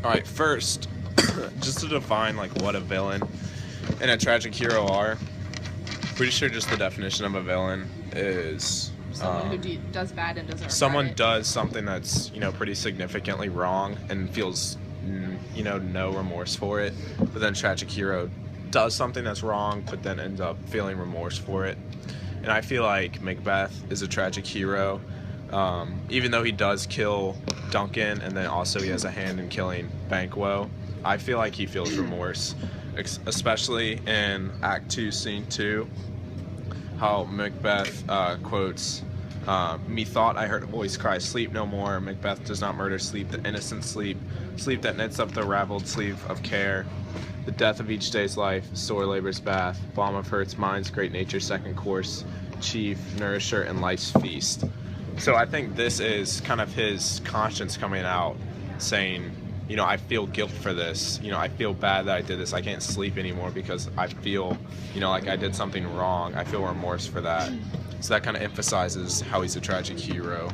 All right, first, just to define like what a villain and a tragic hero are. Pretty sure just the definition of a villain is someone who does bad and doesn't. Someone does something that's pretty significantly wrong and feels no remorse for it. But then tragic hero does something that's wrong, but then ends up feeling remorse for it. And I feel like Macbeth is a tragic hero. Even though he does kill Duncan and then also he has a hand in killing Banquo, I feel like he feels remorse, especially in Act 2, Scene 2, how Macbeth quotes, "Methought I heard a voice cry, sleep no more. Macbeth does not murder sleep, the innocent sleep, sleep that knits up the raveled sleeve of care. The death of each day's life, sore labor's bath, balm of hurts, mind's great nature's second course, chief, nourisher, and life's feast." So I think this is kind of his conscience coming out, saying, I feel guilt for this. I feel bad that I did this. I can't sleep anymore because I feel, like I did something wrong. I feel remorse for that. So that kind of emphasizes how he's a tragic hero.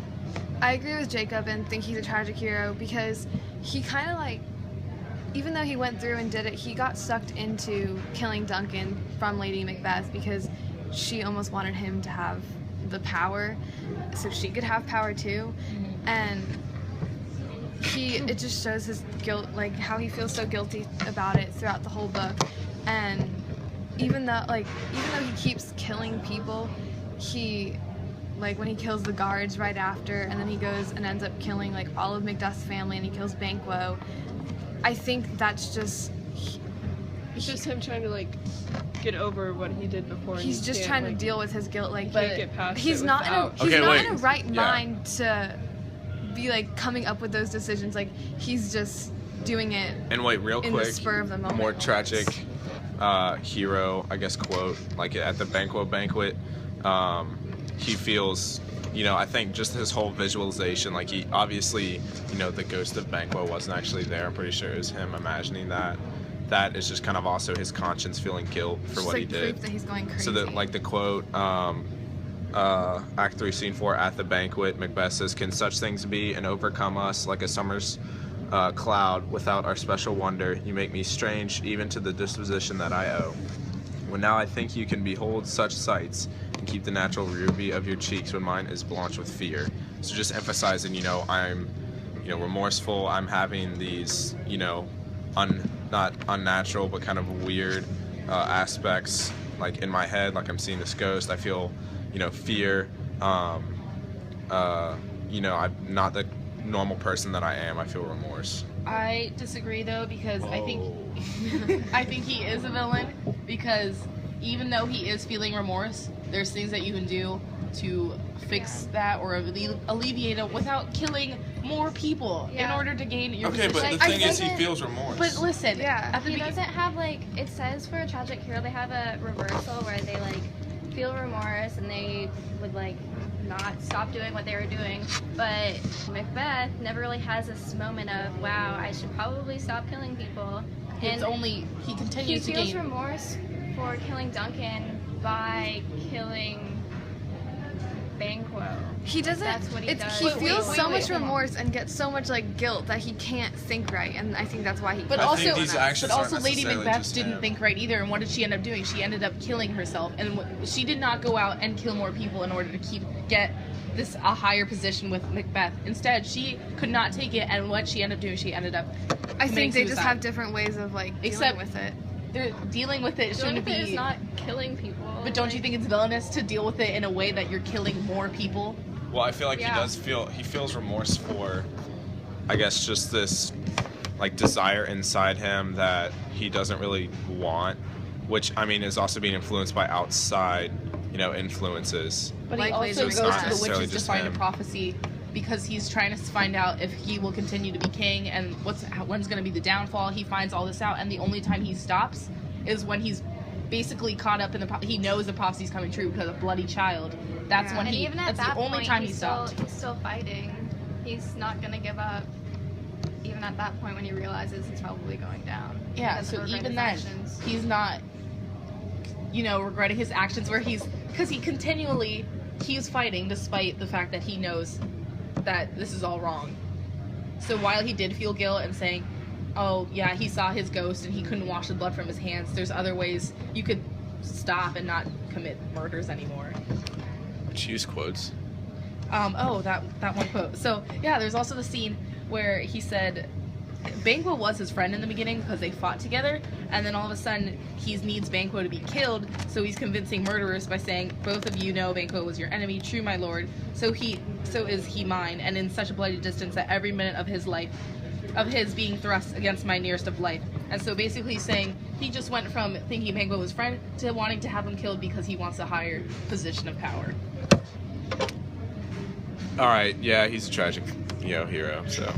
I agree with Jacob and think he's a tragic hero because he kind of even though he went through and did it, he got sucked into killing Duncan from Lady Macbeth because she almost wanted him to have the power so she could have power too. And it just shows his guilt, how he feels so guilty about it throughout the whole book. And even though he keeps killing people, he when he kills the guards right after, and then he goes and ends up killing all of Macduff's family, and he kills Banquo, I think that's just it's just him trying to get over what he did before. He's just trying to deal with his guilt. Get past he's it not without... in a right mind to be coming up with those decisions. He's just doing it. And wait, real in quick, the spur of the moment. More tragic hero, I guess, quote, at the Banquo banquet, he feels, I think just his whole visualization, he obviously, the ghost of Banquo wasn't actually there. I'm pretty sure it was him imagining that. That is just kind of also his conscience feeling guilt for what he did. Proof that he's going crazy. So that, the quote, Act 3, Scene 4, at the banquet, Macbeth says, "Can such things be and overcome us like a summer's cloud without our special wonder? You make me strange even to the disposition that I owe. When now I think you can behold such sights and keep the natural ruby of your cheeks when mine is blanched with fear." So just emphasizing, I'm, remorseful. I'm having these, not unnatural, but kind of weird aspects, in my head, I'm seeing this ghost. I feel, fear. I'm not the normal person that I am. I feel remorse. I disagree though, because I think he is a villain, because even though he is feeling remorse, there's things that you can do to fix that or alleviate it without killing more people in order to gain your position. But the thing is, he feels remorse. But listen, he doesn't have it says for a tragic hero they have a reversal where they feel remorse and they would not stop doing what they were doing. But Macbeth never really has this moment of, wow, I should probably stop killing people. And he continues to gain. He feels remorse for killing Duncan by killing Banquo. He doesn't. That's what he does. He feels so much remorse and gets so much guilt that he can't think right, and I think that's why he. But also, Lady Macbeth didn't think right either, and what did she end up doing? She ended up killing herself, and she did not go out and kill more people in order to get a higher position with Macbeth. Instead, she could not take it, and what she ended up doing, she ended up. I think they just have different ways of dealing with it. They're dealing with it shouldn't be. It's not killing people. But don't you think it's villainous to deal with it in a way that you're killing more people? Well, I feel he feels remorse for, I guess, just this desire inside him that he doesn't really want, which is also being influenced by outside, influences. But he also goes to the witches to find a prophecy because he's trying to find out if he will continue to be king and when's going to be the downfall. He finds all this out, and the only time he stops is when he's basically caught up in he knows the prophecy's coming true because of bloody child. That's when that's the only time he stopped. He's still fighting. He's not going to give up. Even at that point when he realizes he's probably going down. Yeah, so even then, he's not, regretting his actions because he's fighting despite the fact that he knows that this is all wrong. So while he did feel guilt and saying, oh yeah, he saw his ghost and he couldn't wash the blood from his hands. There's other ways you could stop and not commit murders anymore. Choose quotes. That one quote. So yeah, there's also the scene where he said Banquo was his friend in the beginning because they fought together, and then all of a sudden he needs Banquo to be killed, so he's convincing murderers by saying, both of you know Banquo was your enemy, true my lord, so is he mine, and in such a bloody distance that every minute of his being thrust against my nearest of life. And so basically saying he just went from thinking Banquo was friend to wanting to have him killed because he wants a higher position of power. All right, yeah, he's a tragic, hero. So.